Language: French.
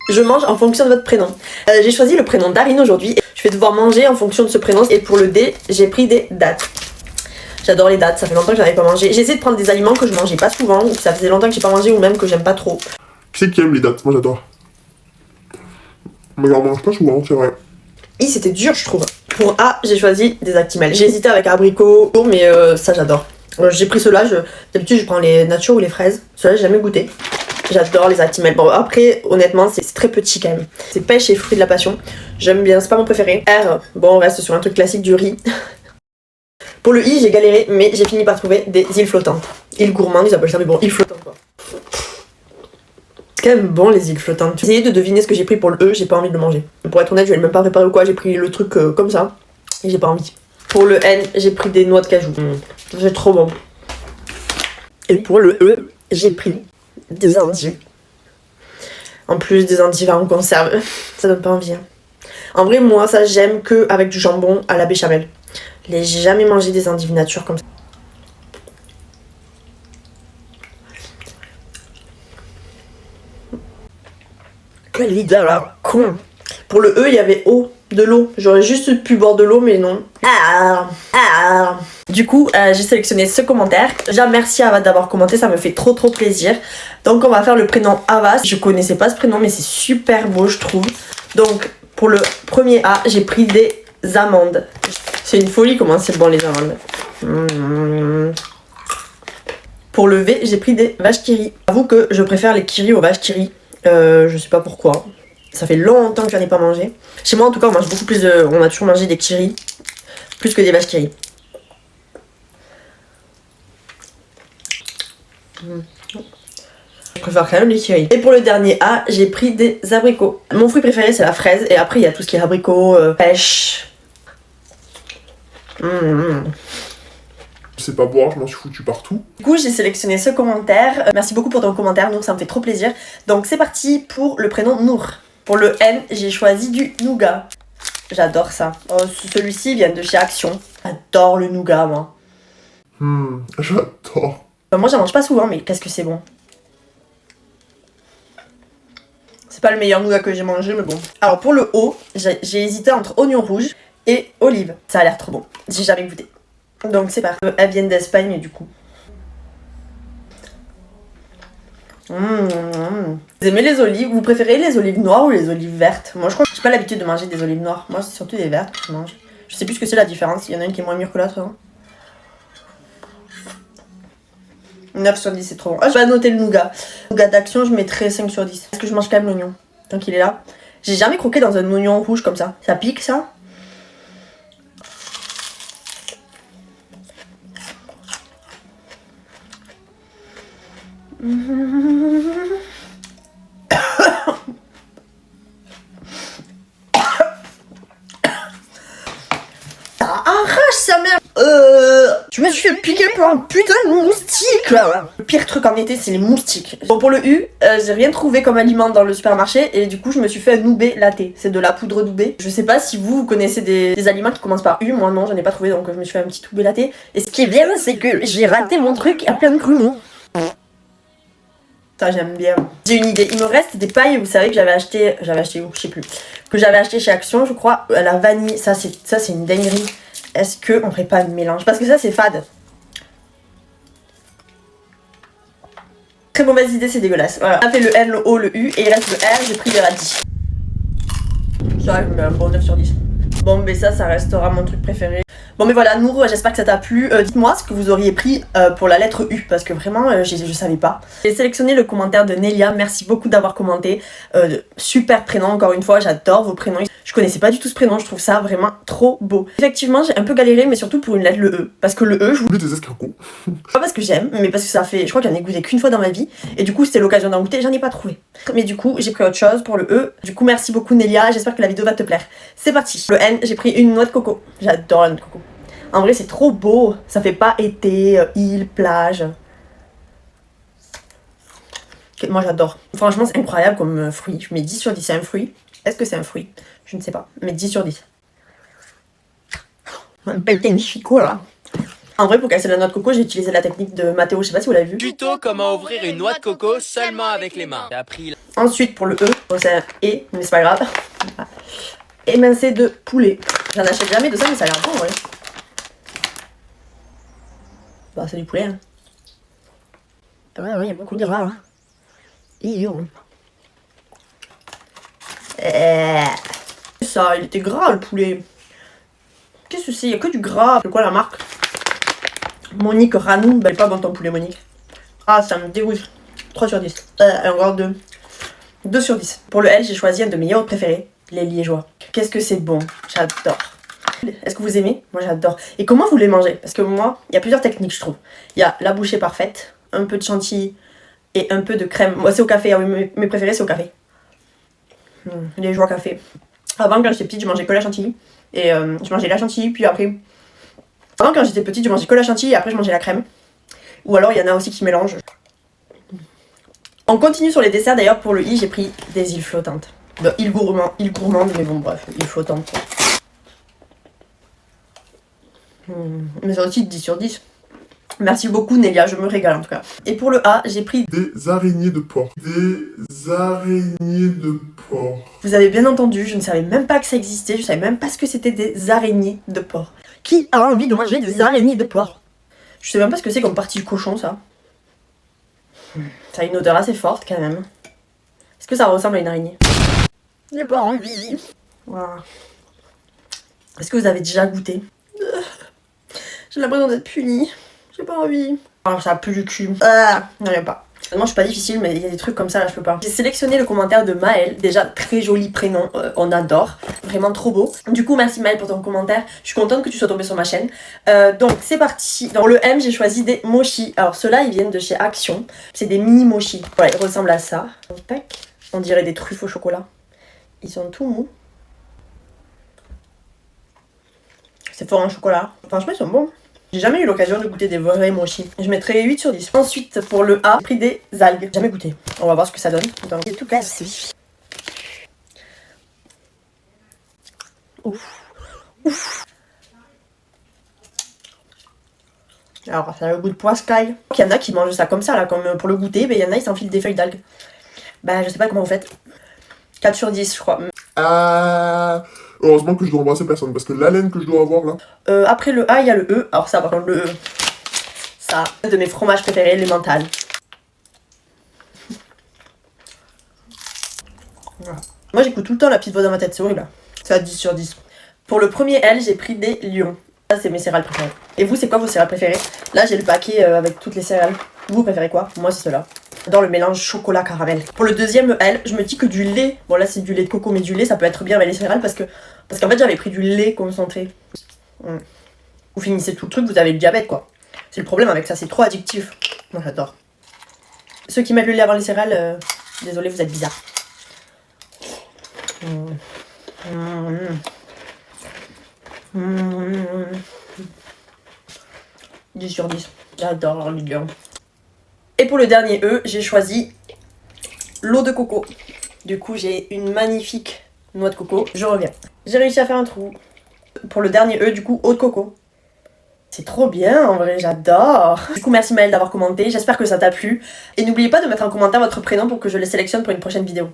Je mange en fonction de votre prénom. J'ai choisi le prénom d'Arine aujourd'hui. Je vais devoir manger en fonction de ce prénom. Et pour le D, j'ai pris des dattes. J'adore les dattes, ça fait longtemps que j'en avais pas mangé. J'ai essayé de prendre des aliments que je mangeais pas souvent, ou que ça faisait longtemps que j'ai pas mangé, ou même que j'aime pas trop. Qui c'est qui aime les dattes? Moi j'adore. Mais j'en mange pas souvent, c'est vrai. Et c'était dur, je trouve. Pour A, j'ai choisi des Actimel. J'ai hésité avec abricot, mais ça j'adore. J'ai pris ceux-là, d'habitude je prends les nature ou les fraises. Ceux-là j'ai jamais goûté. J'adore les Actimel. Bon après, honnêtement, c'est très petit quand même. C'est pêche et fruits de la passion. J'aime bien, c'est pas mon préféré. R, bon on reste sur un truc classique du riz. Pour le I, j'ai galéré, mais j'ai fini par trouver des îles flottantes. Îles gourmandes, ils appellent ça, mais bon, îles flottantes quoi. Quand même bon les îles flottantes. J'ai essayé de deviner ce que j'ai pris pour le E, j'ai pas envie de le manger. Pour être honnête, je vais même pas préparer ou quoi, j'ai pris le truc comme ça, et j'ai pas envie. Pour le N, j'ai pris des noix de cajou. C'est trop bon. Et pour le E, j'ai pris des endives. En plus des endives en conserve, ça donne pas envie. Hein. En vrai, moi, ça j'aime que avec du jambon à la béchamel. J'ai jamais mangé des endives nature comme ça. Quelle idée alors con. Pour le E, il y avait eau, de l'eau. J'aurais juste pu boire de l'eau, mais non. Du coup, j'ai sélectionné ce commentaire. Déjà, merci à Ava d'avoir commenté, ça me fait trop plaisir. Donc, on va faire le prénom Ava. Je connaissais pas ce prénom, mais c'est super beau, je trouve. Donc, pour le premier A, j'ai pris des amandes. C'est une folie comment c'est bon les amandes. Pour le V, j'ai pris des vaches qui rient. J'avoue que je préfère les kiris aux vaches qui rient. Je sais pas pourquoi. Ça fait longtemps que j'en ai pas mangé. Chez moi en tout cas on mange beaucoup plus de... On a toujours mangé des kiris. Plus que des vaches qui rient. Je préfère quand même les kiris. Et pour le dernier A, j'ai pris des abricots. Mon fruit préféré c'est la fraise. Et après il y a tout ce qui est abricots, pêche. Je sais pas boire, je m'en suis foutu partout. Du coup, j'ai sélectionné ce commentaire. Merci beaucoup pour ton commentaire, Nour, ça me fait trop plaisir. Donc, c'est parti pour le prénom Nour. Pour le N, j'ai choisi du nougat. J'adore ça. Oh, celui-ci vient de chez Action. J'adore le nougat, moi. J'adore. Moi, j'en mange pas souvent, mais qu'est-ce que c'est bon. C'est pas le meilleur nougat que j'ai mangé, mais bon. Alors, pour le O, j'ai hésité entre oignon rouge et olive. Ça a l'air trop bon. J'ai jamais goûté. Donc c'est parti. Elles viennent d'Espagne du coup. Vous aimez les olives? Vous préférez les olives noires ou les olives vertes? Moi je crois que j'ai pas l'habitude de manger des olives noires. Moi c'est surtout des vertes que je mange. Je sais plus ce que c'est la différence. Il y en a une qui est moins mûre que l'autre. Hein. 9 sur 10 c'est trop bon. Ah, je vais noter le nougat. Nougat d'Action je mettrai 5 sur 10. Parce que je mange quand même l'oignon. Tant qu'il est là. J'ai jamais croqué dans un oignon rouge comme ça. Ça pique ça? Ça arrache sa mère. Je me suis fait piquer par un putain de moustique là. Le pire truc en été c'est les moustiques. Bon pour le U, j'ai rien trouvé comme aliment dans le supermarché et du coup je me suis fait un Noubé latte. C'est de la poudre Noubé. Je sais pas si vous connaissez des aliments qui commencent par U, moi non j'en ai pas trouvé donc je me suis fait un petit Noubé latte. Et ce qui est bien c'est que j'ai raté mon truc à plein de grumeaux. Ça j'aime bien. J'ai une idée, il me reste des pailles, vous savez que j'avais acheté où, je sais plus. Que j'avais acheté chez Action, je crois, à la vanille, ça c'est une dinguerie. Est-ce qu'on ferait pas un mélange? Parce que ça c'est fade. Très mauvaise idée, c'est dégueulasse. Voilà, on a fait le N, le O, le U et il reste le R, j'ai pris des radis. Ça je mets un bon 9 sur 10. Bon mais ça restera mon truc préféré. Bon mais voilà Nour, j'espère que ça t'a plu. Dites-moi ce que vous auriez pris pour la lettre U parce que vraiment je savais pas. J'ai sélectionné le commentaire de Nelia, merci beaucoup d'avoir commenté. Super prénom encore une fois, j'adore vos prénoms. Je connaissais pas du tout ce prénom, je trouve ça vraiment trop beau. Effectivement j'ai un peu galéré mais surtout pour une lettre le E. Parce que le E je voulais des escargots. Pas parce que j'aime mais parce que ça fait, je crois que j'en ai goûté qu'une fois dans ma vie. Et du coup c'était l'occasion d'en goûter, j'en ai pas trouvé. Mais du coup j'ai pris autre chose pour le E. Du coup merci beaucoup Nelia, j'espère que la vidéo va te plaire. C'est parti. Le N, j'ai pris une noix de coco. J'adore la noix de coco. En vrai c'est trop beau, ça fait pas été, île, plage. Moi j'adore. Franchement c'est incroyable comme fruit. Je mets 10 sur 10, c'est un fruit. Est-ce que c'est un fruit? Je ne sais pas, mais 10 sur 10. Un bel là. En vrai, pour casser la noix de coco, j'ai utilisé la technique de Mathéo, je sais pas si vous l'avez vu. Tuto comment ouvrir une noix de coco seulement avec les mains. J'ai appris Ensuite, pour le E, bon, c'est un E, mais c'est pas grave. Émincé de poulet. J'en achète jamais de ça, mais ça a l'air bon, ouais. Bah, c'est du poulet, hein. Ouais, il y a beaucoup de gras, hein. Ça, il était gras, le poulet. Qu'est-ce que c'est? Il y a que du gras. C'est quoi la marque? Monique Ranou. Bah, elle est pas bonne ton poulet, Monique. Ah, ça me dégoûte. 3 sur 10. Encore 2. 2 sur 10. Pour le L, j'ai choisi un de mes yaourts préférés, les liégeois. Qu'est-ce que c'est bon. J'adore. Est-ce que vous aimez? Moi, j'adore. Et comment vous les mangez? Parce que moi, il y a plusieurs techniques, je trouve. Il y a la bouchée parfaite, un peu de chantilly et un peu de crème. Moi, c'est au café. Ah oui, mes préférés, c'est au café. Liégeois café. Avant, quand j'étais petite, je mangeais que la chantilly. Et je mangeais la chantilly, puis après... Avant, quand j'étais petite, je mangeais que la chantilly, et après, je mangeais la crème. Ou alors, il y en a aussi qui mélangent. On continue sur les desserts, d'ailleurs, pour le I, j'ai pris des îles flottantes. De îles gourmandes, mais bon, bref, îles flottantes. Mais c'est aussi 10 sur 10. Merci beaucoup, Nélia, je me régale en tout cas. Et pour le A, j'ai pris Des araignées de porc. Des araignées de porc. Vous avez bien entendu, je ne savais même pas que ça existait, je savais même pas ce que c'était des araignées de porc. Qui a envie de manger des araignées de porc? Je sais même pas ce que c'est comme partie du cochon, ça. Ça a une odeur assez forte quand même. Est-ce que ça ressemble à une araignée? J'ai pas envie. Voilà. Est-ce que vous avez déjà goûté? J'ai l'impression d'être punie. J'ai pas envie. Alors ça pue du cul. Non, y a pas. Moi je suis pas difficile, mais il y a des trucs comme ça là, je peux pas. J'ai sélectionné le commentaire de Maël, déjà très joli prénom, on adore, vraiment trop beau. Du coup merci Maël pour ton commentaire, je suis contente que tu sois tombée sur ma chaîne. Donc c'est parti, dans le M j'ai choisi des mochis. Alors ceux-là ils viennent de chez Action, c'est des mini mochis. Voilà, ils ressemblent à ça. Tac. On dirait des truffes au chocolat. Ils sont tout mous. C'est fort en chocolat. Franchement ils sont bons. J'ai jamais eu l'occasion de goûter des vrais mochis. Je mettrais 8 sur 10. Ensuite, pour le A, j'ai pris des algues. Jamais goûté. On va voir ce que ça donne. Donc, C'est tout cassé. ouf. Alors, ça a le goût de poiscaille. Il y en a qui mangent ça comme ça, là, comme pour le goûter. Mais il y en a, ils s'enfilent des feuilles d'algues. Bah, je sais pas comment vous faites. 4 sur 10, je crois. Heureusement que je dois embrasser personne, parce que l'haleine que je dois avoir là... Après le A, il y a le E. Alors ça, par contre, le E, ça, un de mes fromages préférés, les mentales. Voilà. Moi, j'écoute tout le temps la petite voix dans ma tête, c'est horrible. C'est à 10 sur 10. Pour le premier L, j'ai pris des lions. Ça, c'est mes céréales préférées. Et vous, c'est quoi vos céréales préférées? Là, j'ai le paquet avec toutes les céréales. Vous préférez quoi? Moi, c'est cela. J'adore le mélange chocolat-caramel. Pour le deuxième L, je me dis que du lait, bon là c'est du lait de coco, mais du lait ça peut être bien avec les céréales parce qu'en fait j'avais pris du lait concentré. Vous finissez tout le truc, vous avez le diabète quoi. C'est le problème avec ça, c'est trop addictif. Moi j'adore. Ceux qui mettent le lait avant les céréales, désolé, vous êtes bizarres. 10 sur 10. J'adore les lions. Et pour le dernier E, j'ai choisi l'eau de coco. Du coup, j'ai une magnifique noix de coco. Je reviens. J'ai réussi à faire un trou. Pour le dernier E, du coup, eau de coco. C'est trop bien, en vrai, j'adore. Du coup, merci Maëlle d'avoir commenté. J'espère que ça t'a plu. Et n'oubliez pas de mettre en commentaire votre prénom pour que je le sélectionne pour une prochaine vidéo.